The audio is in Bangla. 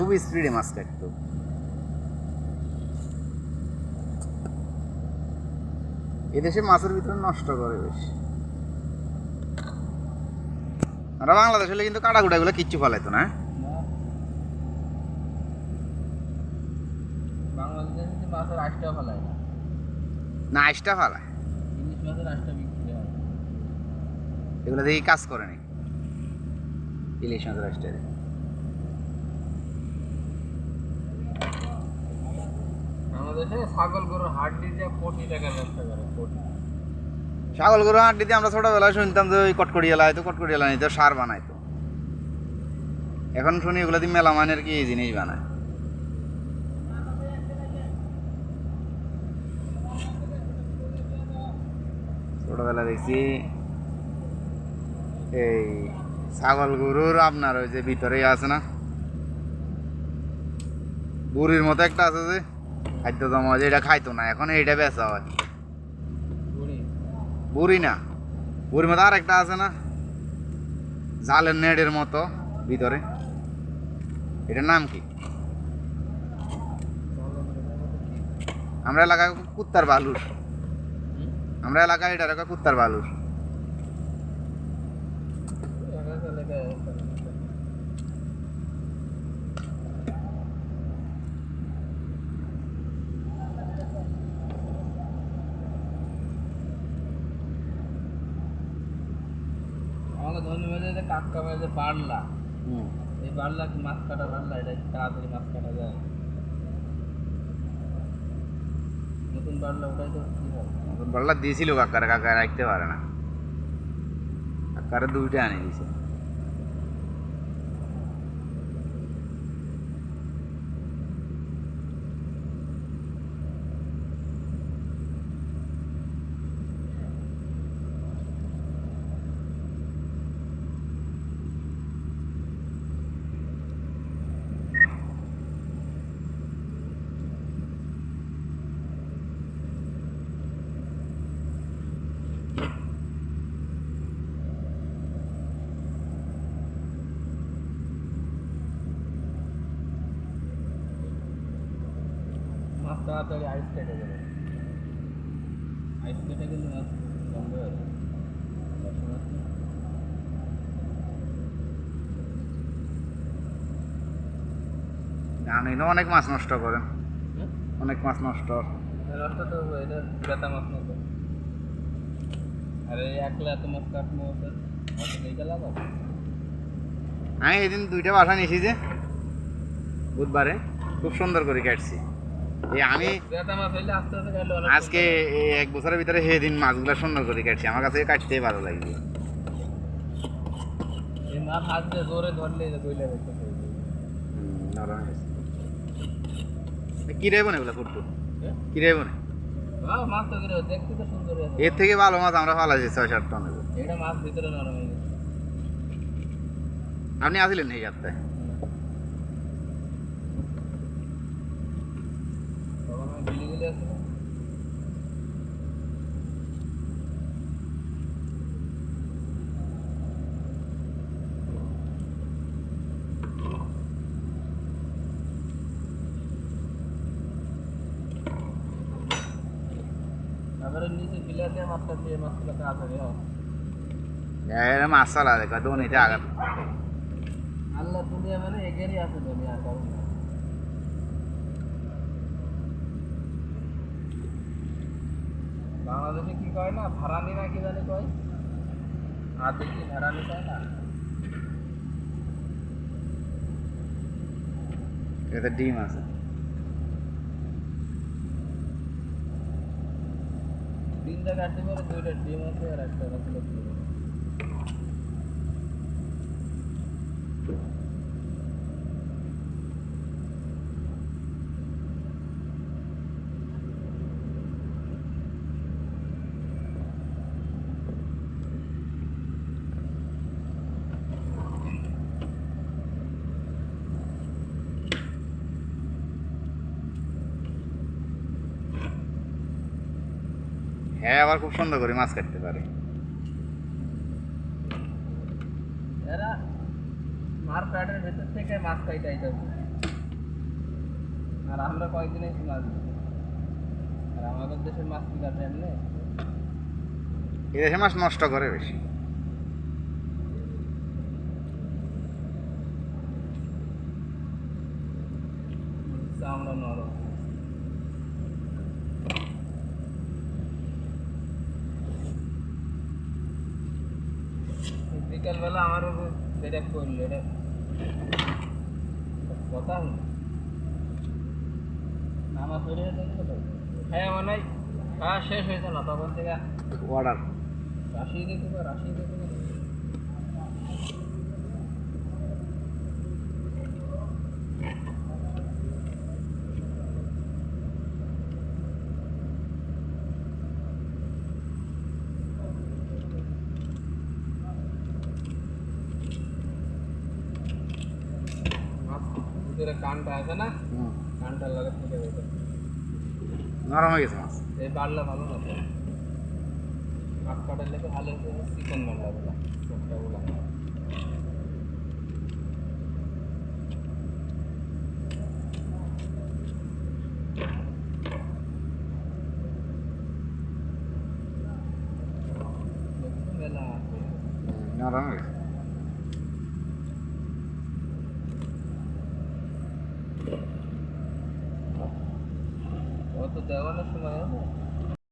খুব স্পিডে মাছ কাটতো। এদেশে মাছের ভিতরে নষ্ট করে বেশি। আমরা বাংলাদেশ হলে কিন্তু কাটাকুটাগুলো কিচ্ছু ফলাইতো না। বাংলাদেশে মাছের আইসটা ফলায় না, না আইসটা ফালায়, ইলিশ মাছের আইসটা বিক্রি হয়। এগুলো দেখি কাজ করে নি ইলিশ মাছের আইসটা। বাংলাদেশে ছাগল গরুর হাড্ডি দিয়ে কোটি টাকা ব্যবসা করে, কোটি। ছাগল গরু হাড্ডি দিয়ে আমরা ছোটবেলায় শুনতাম যে ওই কটকড়িয়ালা হয়তো কটকড়িয়ালা নিতে সার বানাইতো। এখন শুনি ওগুলো দিয়ে মেলা মানের কি জিনিস বানায়। ছোটবেলা দেখছি এই ছাগল গরুর আপনার ওই যে ভিতরে আছে না, বুড়ির মতো একটা আছে যে খাদ্য জমা, যে এটা খাইতো না, এখন এইটা বেচা হয়। বুড়ি না, বুড়ির মতো আর একটা আছে না, জালের নেটের মতো ভিতরে, এটার নাম কি? আমরা এলাকায় কুত্তার বালুর, আমরা এলাকায় এটা রাখা কুত্তার বালুর। আমাকে ধনী মেয়েদের কাকা মেয়েদের যে বাড়লা, এই বাড়লা কি মাছ কাটা বাড়লা, এটা তাড়াতাড়ি মাছ কাটা যায়। নতুন বাড়লা ওটাই তো কি হয়, নতুন বাল্লা দিয়েছিল কাকার, কাকা রাখতে পারে না, কাকারে দুইটা আনি দিয়েছে। মাছ তাড়াতাড়ি আইস কেটে গেলে, আইস কেটে গেলে মাছ বন্ধ হয়ে যায়। জানি না, অনেক মাছ নষ্ট করে, অনেক মাছ নষ্ট। নষ্ট তো এটা বেতা মাছ মতো, আরে একলা এত মাছ কাটবো ওদের অত লেগে লাভ আছে। আমি এদিন দুইটা বাসা নিয়েছি যে বুধবারে, খুব সুন্দর করে কাটছি। এই আমি বেতা মাছ হইলে আস্তে আস্তে কাটলে অনেক আজকে এই 1 বছরের ভিতরে সেদিন মাছগুলো সুন্দর করে কাটছি, আমার কাছে কাটতেই ভালো লাগবে। এই মাছ হাত দিয়ে জোরে ধরলে বইলে বেঁচে নরম হয়েছে। কি রে বোন এগুলো করতো, কি রে বোন? মাছ তো করে দেখতে তো সুন্দর আছে, এর থেকে ভালো মাছ আমরা ফালাইছি 6-7 টন। এটা মাছ ভিতরে নরম হয়ে গেছে। আপনি আসলেন এই সপ্তাহে? তখন আমি গুলি গুলি আসছিল। তারপরে নিচে বিলাতে মাছটা দিয়ে মাছগুলো তাড়াতাড়ি হয়। মাছ চালা দেখা দোনিতে আঘাত। আল্লাহ দুনিয়া মানে এগেরই আছে দুনিয়া, কারণ বাংলাদেশে কি কয় না, ভাড়ানি না কি জানি কয়, আর দেখি ভাড়ানি কয় না। এতে ডিম আছে। ডিমটা কাটতে পারে, দুইটা ডিম আছে আর একটা রাখলে হ্যাঁ, আবার খুব সুন্দর করে মাছ কাটতে পারে। এরা মার প্যাডের ভেতর থেকে মাছ কাইতে আইতে আর আমরা কয়েকদিন একটু মাছ ধরি। আর আমাদের দেশের মাছ কি কাটে এমনি এদেশে মাছ নষ্ট করে বেশি। চামড়া নরম। বিকালবেলা আমার যেটা করলো এটা কথা হলো নামাজ পড়ে হ্যাঁ মানে খাওয়া শেষ হয়েছে না তখন থেকে অর্ডার রাশি দেখবো রাশি দেখবো ভিতরে কানটা আছে না কানটার লাগে ফুটে গেছে নরম হয়ে গেছে মাছ। এই বাড়লা ভালো না তো মাছ কাটার লেগে ভালো হচ্ছে চিকন বাড়লাগুলো ছোটগুলো মেলা আছে নরম হয়ে গেছে। ও তো দেওয়ানোর সময় আছে